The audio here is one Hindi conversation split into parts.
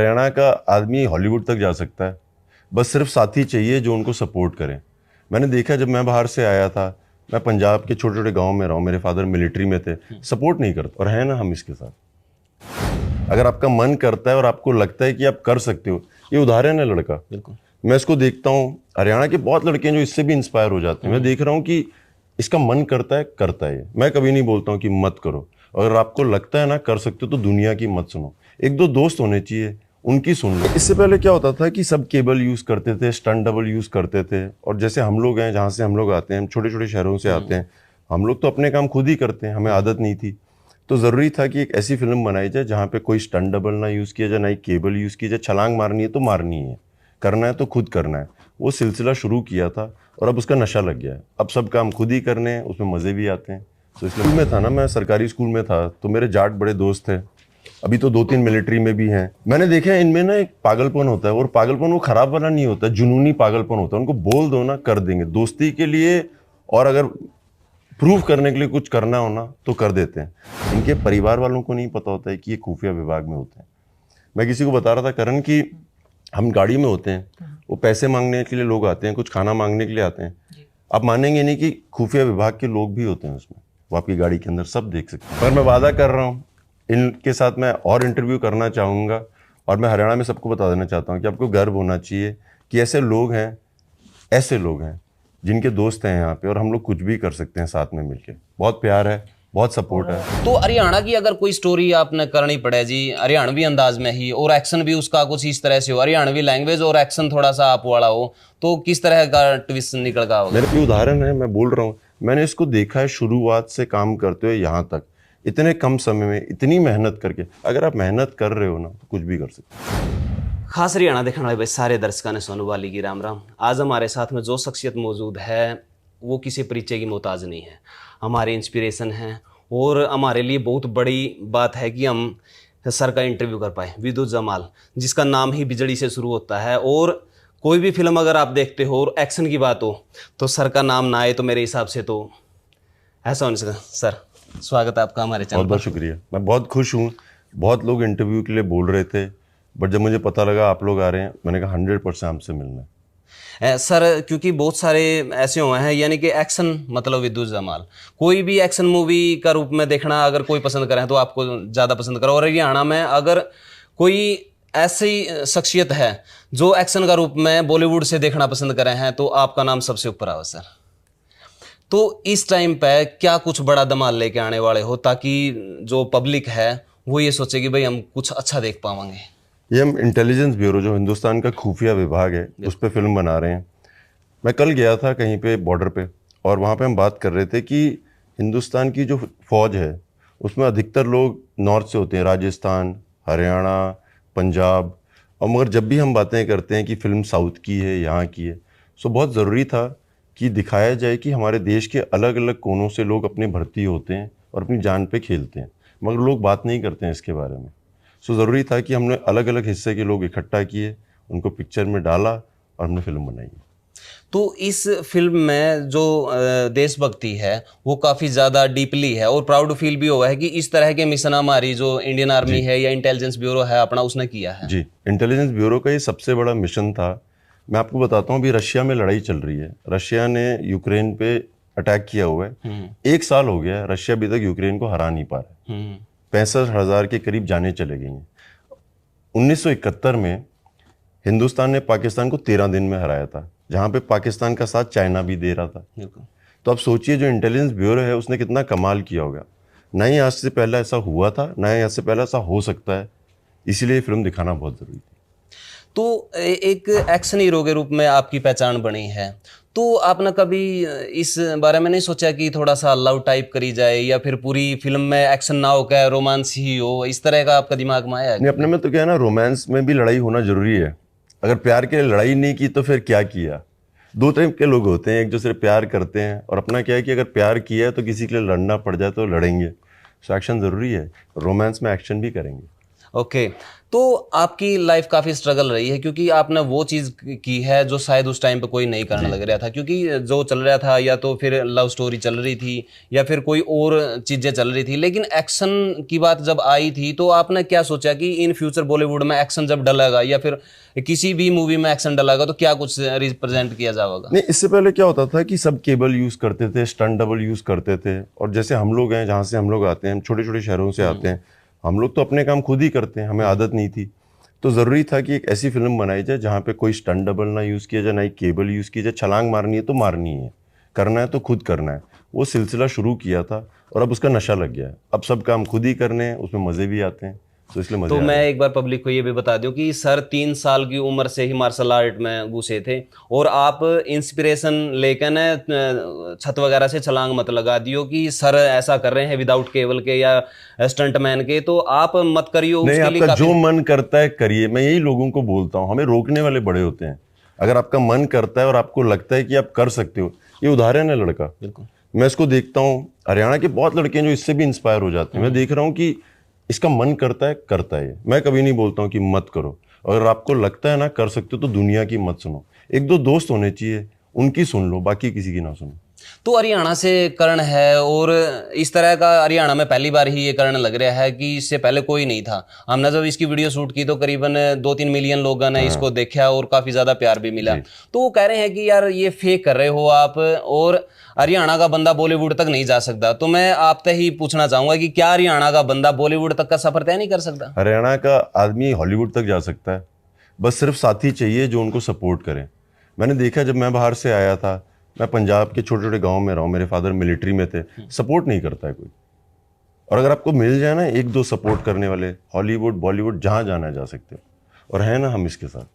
हरियाणा का आदमी हॉलीवुड तक जा सकता है, बस सिर्फ साथी चाहिए जो उनको सपोर्ट करें। मैंने देखा जब मैं बाहर से आया था, मैं पंजाब के छोटे छोटे गांव में रहा हूँ, मेरे फादर मिलिट्री में थे, सपोर्ट नहीं करते और है ना हम इसके साथ। अगर आपका मन करता है और आपको लगता है कि आप कर सकते हो, ये उदाहरण है लड़का। बिल्कुल, मैं इसको देखता हूँ, हरियाणा के बहुत लड़के हैं जो इससे भी इंस्पायर हो जाते हैं। मैं देख रहा हूँ कि इसका मन करता है, करता है। मैं कभी नहीं बोलता हूँ कि मत करो, अगर आपको लगता है ना कर सकते हो तो दुनिया की मत सुनो, एक दो दोस्त होने चाहिए, उनकी सुन लो। इससे पहले क्या होता था कि सब केबल यूज़ करते थे, स्टंट डबल यूज़ करते थे, और जैसे हम लोग हैं, जहाँ से हम लोग आते हैं, हम छोटे छोटे शहरों से आते हैं, हम लोग तो अपने काम खुद ही करते हैं, हमें आदत नहीं थी। तो ज़रूरी था कि एक ऐसी फिल्म बनाई जाए जहाँ पे कोई स्टंट डबल ना यूज़ किया जाए, ना ही केबल यूज़ की जाए। छलांग मारनी है तो मारनी है, करना है तो खुद करना है। वो सिलसिला शुरू किया था और अब उसका नशा लग गया है। अब सब काम खुद ही करने हैं, उसमें मज़े भी आते हैं। तो इसलिए स्कूल में था ना, मैं सरकारी स्कूल में था, तो मेरे जाट बड़े दोस्त थे, अभी तो 2-3 मिलिट्री में भी हैं। मैंने देखा है इनमें ना एक पागलपन होता है, और पागलपन वो खराब वाला नहीं होता, जुनूनी पागलपन होता है। उनको बोल दो ना, कर देंगे दोस्ती के लिए, और अगर प्रूव करने के लिए कुछ करना हो ना तो कर देते हैं। इनके परिवार वालों को नहीं पता होता है कि ये खुफिया विभाग में होते हैं। मैं किसी को बता रहा था करण कि हम गाड़ी में होते हैं, वो पैसे मांगने के लिए लोग आते हैं, कुछ खाना मांगने के लिए आते हैं। आप मानेंगे नहीं कि खुफिया विभाग के लोग भी होते हैं उसमें, वो आपकी गाड़ी के अंदर सब देख सकते हैं। पर मैं वादा कर रहा हूँ, इनके साथ मैं और इंटरव्यू करना चाहूँगा, और मैं हरियाणा में सबको बता देना चाहता हूँ कि आपको गर्व होना चाहिए कि ऐसे लोग हैं जिनके दोस्त हैं यहाँ पे, और हम लोग कुछ भी कर सकते हैं साथ में मिलके। बहुत प्यार है, बहुत सपोर्ट है। तो हरियाणा की अगर कोई स्टोरी आपने करनी पड़े जी, हरियाणवी अंदाज में ही, और एक्शन भी उसका कुछ इस तरह से हो, हरियाणवी लैंग्वेज और एक्शन थोड़ा सा आप वाला हो, तो किस तरह का ट्विस्ट निकल का होगा? मेरे भी उदाहरण है, मैं बोल रहा हूँ, मैंने इसको देखा है शुरुआत से काम करते हुए यहाँ तक, इतने कम समय में इतनी मेहनत करके। अगर आप मेहनत कर रहे हो ना तो कुछ भी कर सकते हो। खास हरियाणा देखने वाले भाई सारे दर्शकों ने सोनू वाली की राम राम। आज हमारे साथ में जो शख्सियत मौजूद है वो किसी परिचय की मोहताज नहीं है, हमारे इंस्पिरेशन है, और हमारे लिए बहुत बड़ी बात है कि हम सर का इंटरव्यू कर पाए। विद्युत जमाल, जिसका नाम ही बिजली से शुरू होता है, और कोई भी फिल्म अगर आप देखते हो और एक्शन की बात हो तो सर का नाम ना आए तो मेरे हिसाब से तो ऐसा होने सका। सर, स्वागत है आपका हमारे चैनल बहुत बहुत शुक्रिया, मैं बहुत खुश हूँ। बहुत लोग इंटरव्यू के लिए बोल रहे थे, बट जब मुझे पता लगा आप लोग आ रहे हैं, मैंने कहा 100% हमसे मिलना है। सर, क्योंकि बहुत सारे ऐसे हुए हैं, यानी कि एक्शन मतलब विद्युत जमाल, कोई भी एक्शन मूवी का रूप में देखना अगर कोई पसंद करें तो आपको ज़्यादा पसंद करो। और हरियाणा में अगर कोई ऐसी शख्सियत है जो एक्शन का रूप में बॉलीवुड से देखना पसंद करें हैं तो आपका नाम सबसे ऊपर आओ सर। तो इस टाइम पे क्या कुछ बड़ा धमाल लेके आने वाले हो, ताकि जो पब्लिक है वो ये सोचे कि भाई हम कुछ अच्छा देख पाएंगे? ये हम इंटेलिजेंस ब्यूरो, जो हिंदुस्तान का खुफिया विभाग है, उस पर फिल्म बना रहे हैं। मैं कल गया था कहीं पे बॉर्डर पे, और वहाँ पे हम बात कर रहे थे कि हिंदुस्तान की जो फौज है उसमें अधिकतर लोग नॉर्थ से होते हैं, राजस्थान, हरियाणा, पंजाब। और मगर जब भी हम बातें करते हैं कि फिल्म साउथ की है, यहाँ की है, सो बहुत ज़रूरी था कि दिखाया जाए कि हमारे देश के अलग अलग कोनों से लोग अपने भर्ती होते हैं और अपनी जान पे खेलते हैं, मगर लोग बात नहीं करते हैं इसके बारे में। सो ज़रूरी था कि हमने अलग अलग हिस्से के लोग इकट्ठा किए, उनको पिक्चर में डाला और हमने फिल्म बनाई। तो इस फिल्म में जो देशभक्ति है वो काफ़ी ज़्यादा डीपली है, और प्राउड फील भी हुआ है कि इस तरह के मिशन हमारी जो इंडियन आर्मी है या इंटेलिजेंस ब्यूरो है अपना, उसने किया है। जी, इंटेलिजेंस ब्यूरो का ये सबसे बड़ा मिशन था। मैं आपको बताता हूँ, अभी रशिया में लड़ाई चल रही है, रशिया ने यूक्रेन पे अटैक किया हुआ है। 1 साल हो गया है, रशिया अभी तक यूक्रेन को हरा नहीं पा रहा है। 65,000 के करीब जाने चले गई हैं। 1971 में हिंदुस्तान ने पाकिस्तान को 13 दिन में हराया था, जहाँ पे पाकिस्तान का साथ चाइना भी दे रहा था। तो आप सोचिए जो इंटेलिजेंस ब्यूरो है उसने कितना कमाल किया होगा। ना ही आज से पहले ऐसा हुआ था, ना ही आज से पहले ऐसा हो सकता है, इसीलिए फिल्म दिखाना बहुत ज़रूरी थी। तो एक एक्शन हीरो के रूप में आपकी पहचान बनी है, तो आपने कभी इस बारे में नहीं सोचा कि थोड़ा सा लव टाइप करी जाए, या फिर पूरी फिल्म में एक्शन ना हो क्या रोमांस ही हो, इस तरह का आपका दिमाग में आया? नहीं, अपने में तो क्या है ना, रोमांस में भी लड़ाई होना जरूरी है। अगर प्यार के लिए लड़ाई नहीं की तो फिर क्या किया। 2 टाइप के लोग होते हैं, एक जो सिर्फ प्यार करते हैं, और अपना क्या है कि अगर प्यार किया है तो किसी के लिए लड़ना पड़ जाए तो लड़ेंगे। सो एक्शन ज़रूरी है, रोमांस में एक्शन भी करेंगे। ओके। तो आपकी लाइफ काफी स्ट्रगल रही है, क्योंकि आपने वो चीज की है जो शायद उस टाइम पे कोई नहीं करने लग रहा था, क्योंकि जो चल रहा था या तो फिर लव स्टोरी चल रही थी या फिर कोई और चीजें चल रही थी, लेकिन एक्शन की बात जब आई थी तो आपने क्या सोचा कि इन फ्यूचर बॉलीवुड में एक्शन जब डलेगा या फिर किसी भी मूवी में एक्शन डलेगा तो क्या कुछ रिप्रेजेंट किया जाएगा? नहीं, इससे पहले क्या होता था कि सब केबल यूज करते थे, स्टंट डबल यूज करते थे। और जैसे हम लोग हैं, जहाँ से हम लोग आते हैं, हम छोटे छोटे शहरों से आते हैं, हम लोग तो अपने काम खुद ही करते हैं, हमें आदत नहीं थी। तो ज़रूरी था कि एक ऐसी फिल्म बनाई जाए जहाँ पे कोई स्टंट डबल ना यूज़ किया जाए, ना ही केबल यूज़ किया जाए। छलांग मारनी है तो मारनी है, करना है तो खुद करना है। वो सिलसिला शुरू किया था और अब उसका नशा लग गया है। अब सब काम खुद ही करने हैं, उसमें मज़े भी आते हैं, तो इसलिए मज़े तो आ रहे मैं हैं। एक बार पब्लिक को ये भी बता दूं कि सर 3 साल की उम्र से ही मार्शल आर्ट में घुसे थे, और आप इंस्पिरेशन लेकर न छत वगैरह से छलांग मत लगा दियो कि सर ऐसा कर रहे हैं विदाउट केबल के या स्टंटमैन के, तो आप मत करियो। नहीं, उसके लिए आपका काफी जो मन करता है करिए। मैं यही लोगों को बोलता हूँ, हमें रोकने वाले बड़े होते हैं। अगर आपका मन करता है और आपको लगता है कि आप कर सकते हो, ये उदाहरण है लड़का। बिल्कुल। मैं इसको देखता हूँ, हरियाणा के बहुत लड़के हैं जो इससे भी इंस्पायर हो जाते हैं। मैं देख रहा हूँ कि इसका मन करता है करता है। मैं कभी नहीं बोलता हूँ कि मत करो। अगर आपको लगता है ना कर सकते हो तो दुनिया की मत सुनो। एक दो दोस्त होने चाहिए, उनकी सुन लो, बाकी किसी की ना सुनो। तो हरियाणा से करण है, और इस तरह का हरियाणा में पहली बार ही ये करण लग रहा है कि इससे पहले कोई नहीं था। हमने जब इसकी वीडियो शूट की तो करीबन 2-3 मिलियन लोगों ने इसको देखा और काफी ज्यादा प्यार भी मिला। तो वो कह रहे हैं कि यार ये फेक कर रहे हो आप, और हरियाणा का बंदा बॉलीवुड तक नहीं जा सकता। तो मैं आपसे ही पूछना चाहूंगा कि क्या हरियाणा का बंदा बॉलीवुड तक का सफर तय नहीं कर सकता? हरियाणा का आदमी हॉलीवुड तक जा सकता है, बस सिर्फ साथी चाहिए जो उनको सपोर्ट करें। मैंने देखा, जब मैं बाहर से आया था, मैं पंजाब के छोटे छोटे गांव में रहा हूँ, मेरे फादर मिलिट्री में थे, सपोर्ट नहीं करता है कोई। और अगर आपको मिल जाए ना एक दो सपोर्ट करने वाले, हॉलीवुड बॉलीवुड जहाँ जाना है जा सकते हो, और है ना हम इसके साथ।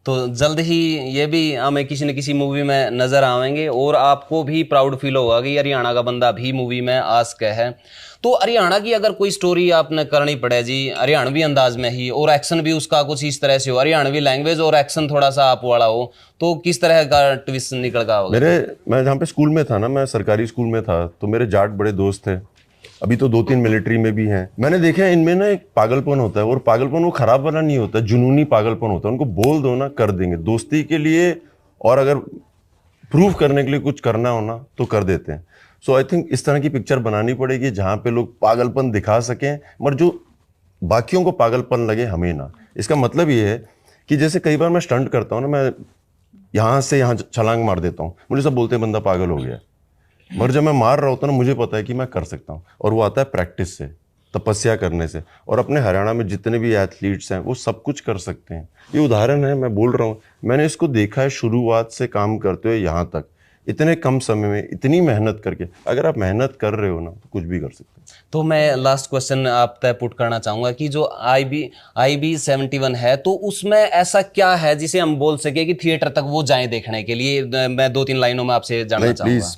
तो जल्द ही ये भी हमें किसी न किसी मूवी में नजर आएंगे, और आपको भी प्राउड फील होगा कि हरियाणा का बंदा भी मूवी में आ सका है। तो हरियाणा की अगर कोई स्टोरी आपने करनी पड़े जी हरियाणवी अंदाज में ही, और एक्शन भी उसका कुछ इस तरह से हो, हरियाणवी लैंग्वेज और एक्शन थोड़ा सा आप वाला हो, तो किस तरह का ट्विस्ट निकल का होगा? मैं जहाँ पे स्कूल में था ना, मैं सरकारी स्कूल में था, तो मेरे जाट बड़े दोस्त थे। अभी तो 2-3 मिलिट्री में भी हैं। मैंने देखा है इनमें ना एक पागलपन होता है, और पागलपन वो खराब वाला नहीं होता, जुनूनी पागलपन होता है। उनको बोल दो ना, कर देंगे दोस्ती के लिए, और अगर प्रूव करने के लिए कुछ करना हो ना तो कर देते हैं। सो आई थिंक इस तरह की पिक्चर बनानी पड़ेगी जहाँ पे लोग पागलपन दिखा सकें, मगर जो बाकियों को पागलपन लगे हमें ना। इसका मतलब ये है कि जैसे कई बार मैं स्टंट करता हूँ ना, मैं यहाँ से यहाँ छलांग मार देता हूँ, मुझे सब बोलते हैं बंदा पागल हो गया। मगर जब मैं मार रहा होता हूँ ना, मुझे पता है कि मैं कर सकता हूँ, और वो आता है प्रैक्टिस से, तपस्या करने से। और अपने हरियाणा में जितने भी एथलीट्स हैं वो सब कुछ कर सकते हैं। ये उदाहरण है, मैं बोल रहा हूँ, मैंने इसको देखा है शुरुआत से काम करते हुए यहाँ तक, इतने कम समय में इतनी मेहनत करके। अगर आप मेहनत कर रहे हो ना तो कुछ भी कर सकते हैं। तो मैं लास्ट क्वेश्चन आप तय पुट करना चाहूंगा कि जो IB 71 है, तो उसमें ऐसा क्या है जिसे हम बोल सके कि थिएटर तक वो जाएं देखने के लिए? मैं 2-3 लाइनों में आपसे जानना चाहूंगा। प्लीज,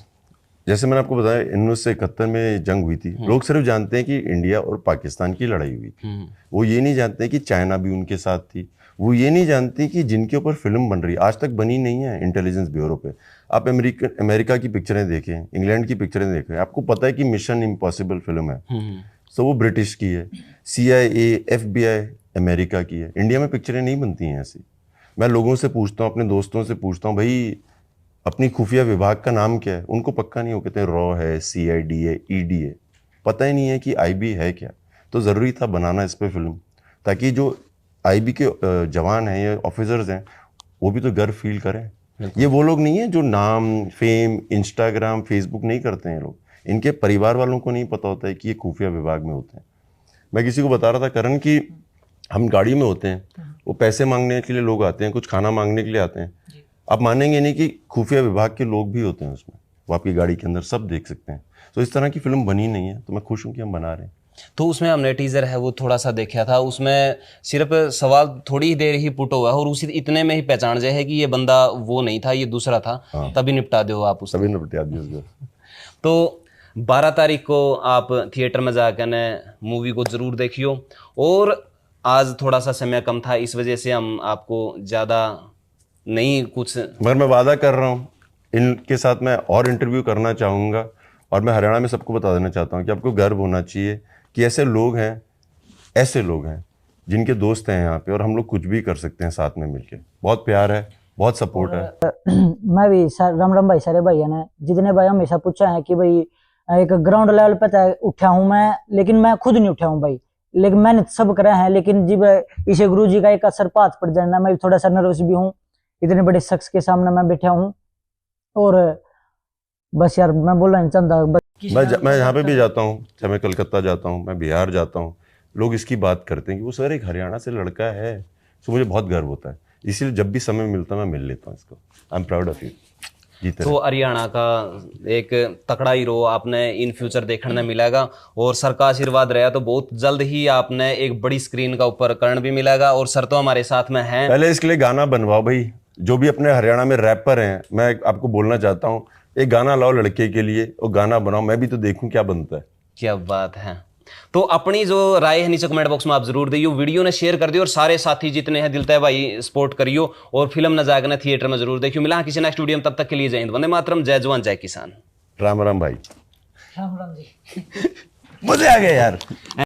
जैसे मैंने आपको बताया 1971 में जंग हुई थी। लोग सिर्फ जानते हैं कि इंडिया और पाकिस्तान की लड़ाई हुई थी, वो ये नहीं जानते कि चाइना भी उनके साथ थी। वो ये नहीं जानते कि जिनके ऊपर फिल्म बन रही आज तक बनी नहीं है इंटेलिजेंस ब्यूरो पे। आप अमेरिका की पिक्चरें देखें, इंग्लैंड की पिक्चरें देखें, आपको पता है कि मिशन इम्पॉसिबल फिल्म है, तो वो ब्रिटिश की है। CIA FBI अमेरिका की है। इंडिया में पिक्चरें नहीं बनती हैं ऐसी। मैं लोगों से पूछता हूँ, अपने दोस्तों से पूछता हूँ, भाई अपनी खुफिया विभाग का नाम क्या है? उनको पक्का नहीं हो, कहते हैं रॉ है, CID है, ED है, पता ही नहीं है कि IB है क्या। तो ज़रूरी था बनाना इस पे फिल्म, ताकि जो IB के जवान हैं या ऑफिसर्स हैं वो भी तो गर्व फील करें। ये वो लोग नहीं है जो नाम, फेम, इंस्टाग्राम, फेसबुक नहीं करते हैं लोग। इनके परिवार वालों को नहीं पता होता है कि ये खुफिया विभाग में होते हैं। मैं किसी को बता रहा था करण कि हम गाड़ी में होते हैं, वो पैसे मांगने के लिए लोग आते हैं, कुछ खाना मांगने के लिए आते हैं। आप मानेंगे नहीं कि खुफिया विभाग के लोग भी होते हैं उसमें, वो आपकी गाड़ी के अंदर सब देख सकते हैं। तो इस तरह की फिल्म बनी नहीं है, तो मैं खुश हूँ कि हम बना रहे हैं। तो उसमें हमने टीजर है वो थोड़ा सा देखा था, उसमें सिर्फ सवाल थोड़ी ही देर ही पुट हुआ है और उसी इतने में ही पहचान जाए है कि ये बंदा वो नहीं था, ये दूसरा था। तभी निपटा दो आप उसको। तभी निपटा दिया। तो 12 तारीख को आप थिएटर में जाकर ने मूवी को ज़रूर देखियो। और आज थोड़ा सा समय कम था, इस वजह से हम आपको ज़्यादा नहीं कुछ, मगर मैं वादा कर रहा हूँ इनके साथ मैं और इंटरव्यू करना चाहूँगा। और मैं हरियाणा में सबको बता देना चाहता हूँ कि आपको गर्व होना चाहिए कि ऐसे लोग हैं ऐसे लोग हैं जिनके दोस्त हैं यहाँ पे, और हम लोग कुछ भी कर सकते हैं साथ में मिलके। बहुत प्यार है, बहुत सपोर्ट है। मैं भी राम राम भाई, सारे भाइयों ने जितने भाई हमेशा पूछा है कि भाई एक ग्राउंड लेवल पे तक उठा हूं मैं, लेकिन मैं खुद नहीं उठा हूं भाई, लेकिन मेहनत सब करे हैं। लेकिन जब इसे गुरु जी का एक असर पाथ पड़ जाना, मैं थोड़ा सा नर्वस भी हूँ, इतने बड़े शख्स के सामने मैं बैठा हूँ। और बस यार मैं बोलना नहीं चाहता। मैं यहाँ पे भी जाता हूँ, चाहे मैं कलकत्ता जाता हूँ, मैं बिहार जाता हूँ, लोग इसकी बात करते हैं कि वो सर एक हरियाणा से लड़का है, तो मुझे बहुत गर्व होता है। इसीलिए जब भी समय मिलता है मैं मिल लेता हूँ इसको। I am proud of you. जीते तो हरियाणा का एक तकड़ा हीरो आपने इन फ्यूचर देखने मिलेगा, और सर का आशीर्वाद रहा तो बहुत जल्द ही आपने एक बड़ी स्क्रीन का ऊपर कर्ण भी मिलेगा। और सर तो हमारे साथ में हैं। पहले इसके लिए गाना बनवाओ भाई, जो भी अपने हरियाणा में रैपर हैं, मैं आपको बोलना चाहता हूँ, एक गाना लाओ लड़के के लिए और गाना बनाओ, मैं भी तो देखूं क्या बनता है। क्या बात है। तो अपनी जो राय है नीचे कमेंट बॉक्स में आप जरूर दियो, वीडियो ने शेयर कर दियो, और सारे साथी जितने हैं दिलता है भाई सपोर्ट करियो, और फिल्म न जागना थिएटर में जरूर देखियो। मिला किसी नेक्स्ट वीडियो में, तब तक के लिए जय हिंद, वंदे मातरम, जय जवान जय किसान। राम राम भाई। राम राम जी। मजे आ गए यार।